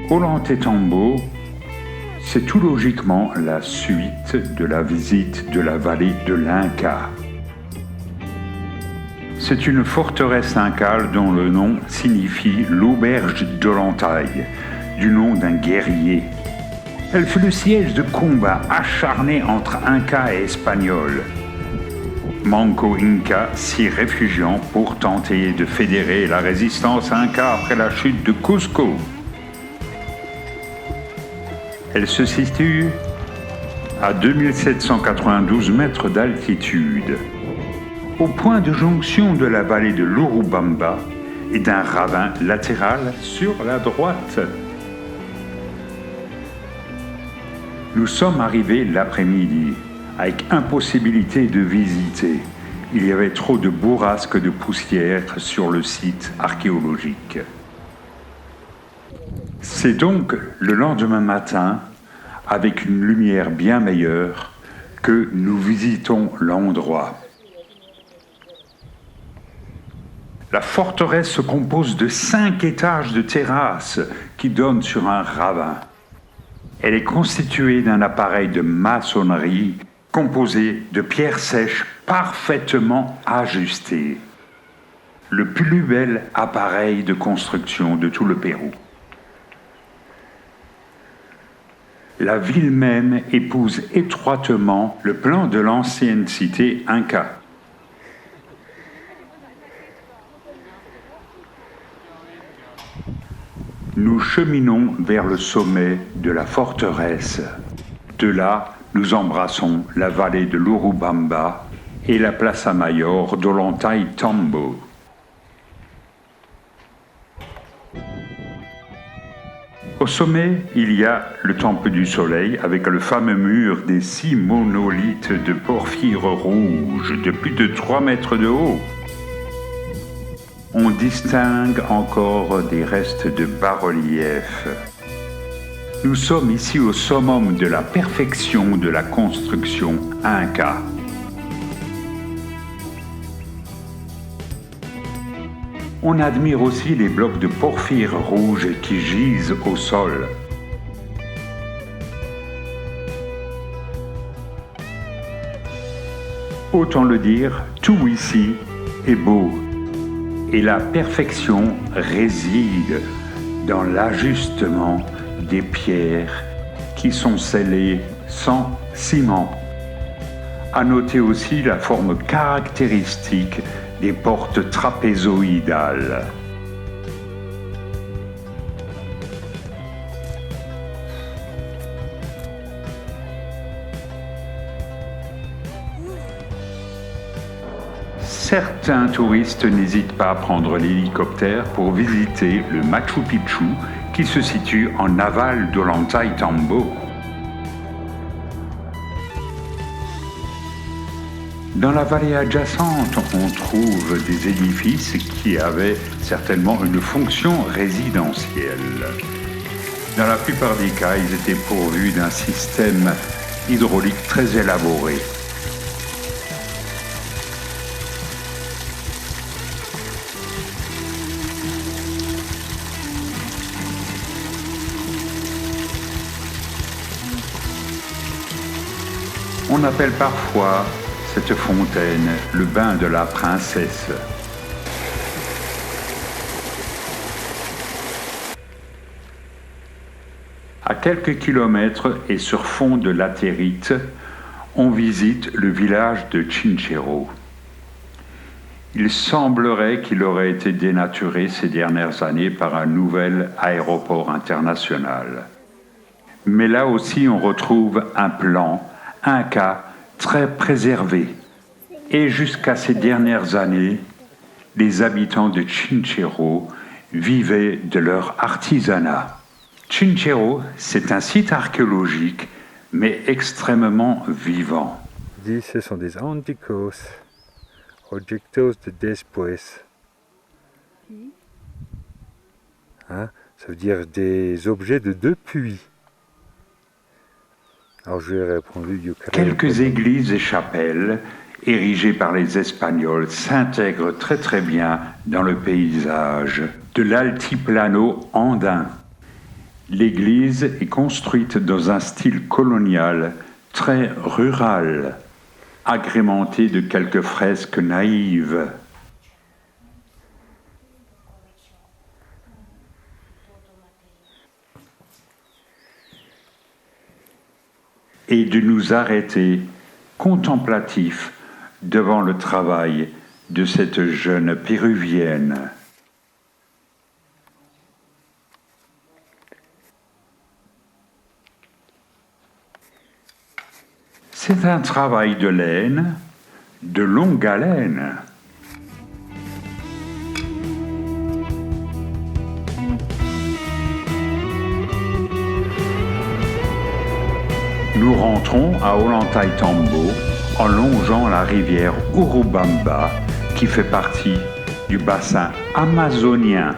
Ollantaytambo, c'est tout logiquement la suite de la visite de la vallée de l'Inca. C'est une forteresse incale dont le nom signifie l'auberge d'Ollantay, du nom d'un guerrier. Elle fut le siège de combats acharnés entre Incas et Espagnols. Manco Inca s'y réfugiant pour tenter de fédérer la résistance Inca après la chute de Cusco. Elle se situe à 2792 mètres d'altitude, au point de jonction de la vallée de l'Urubamba et d'un ravin latéral sur la droite. Nous sommes arrivés l'après-midi, avec impossibilité de visiter. Il y avait trop de bourrasques de poussière sur le site archéologique. C'est donc le lendemain matin, avec une lumière bien meilleure, que nous visitons l'endroit. La forteresse se compose de 5 étages de terrasses qui donnent sur un ravin. Elle est constituée d'un appareil de maçonnerie composé de pierres sèches parfaitement ajustées. Le plus bel appareil de construction de tout le Pérou. La ville même épouse étroitement le plan de l'ancienne cité Inca. Nous cheminons vers le sommet de la forteresse. De là, nous embrassons la vallée de l'Urubamba et la Plaza Mayor d'Ollantaytambo. Au sommet, il y a le Temple du Soleil avec le fameux mur des 6 monolithes de porphyre rouge de plus de 3 mètres de haut. On distingue encore des restes de bas-relief. Nous sommes ici au summum de la perfection de la construction Inca. On admire aussi les blocs de porphyre rouge qui gisent au sol. Autant le dire, tout ici est beau. Et la perfection réside dans l'ajustement des pierres qui sont scellées sans ciment. À noter aussi la forme caractéristique des portes trapézoïdales. Certains touristes n'hésitent pas à prendre l'hélicoptère pour visiter le Machu Picchu qui se situe en aval d'Ollantaytambo. Dans la vallée adjacente, on trouve des édifices qui avaient certainement une fonction résidentielle. Dans la plupart des cas, ils étaient pourvus d'un système hydraulique très élaboré. On appelle parfois cette fontaine le bain de la princesse. À quelques kilomètres et sur fond de latérite, on visite le village de Chinchero. Il semblerait qu'il aurait été dénaturé ces dernières années par un nouvel aéroport international. Mais là aussi, on retrouve un plan Inca très préservé. Et jusqu'à ces dernières années, les habitants de Chinchero vivaient de leur artisanat. Chinchero, c'est un site archéologique, mais extrêmement vivant. Ce sont des anticos, objetos de después. Hein? Ça veut dire des objets de depuis. Alors je lui ai répondu Quelques églises et chapelles érigées par les Espagnols s'intègrent très très bien dans le paysage de l'altiplano andin. L'église est construite dans un style colonial très rural, agrémenté de quelques fresques naïves. Et de nous arrêter contemplatifs devant le travail de cette jeune péruvienne. C'est un travail de laine, de longue haleine. Nous rentrons à Ollantaytambo en longeant la rivière Urubamba qui fait partie du bassin amazonien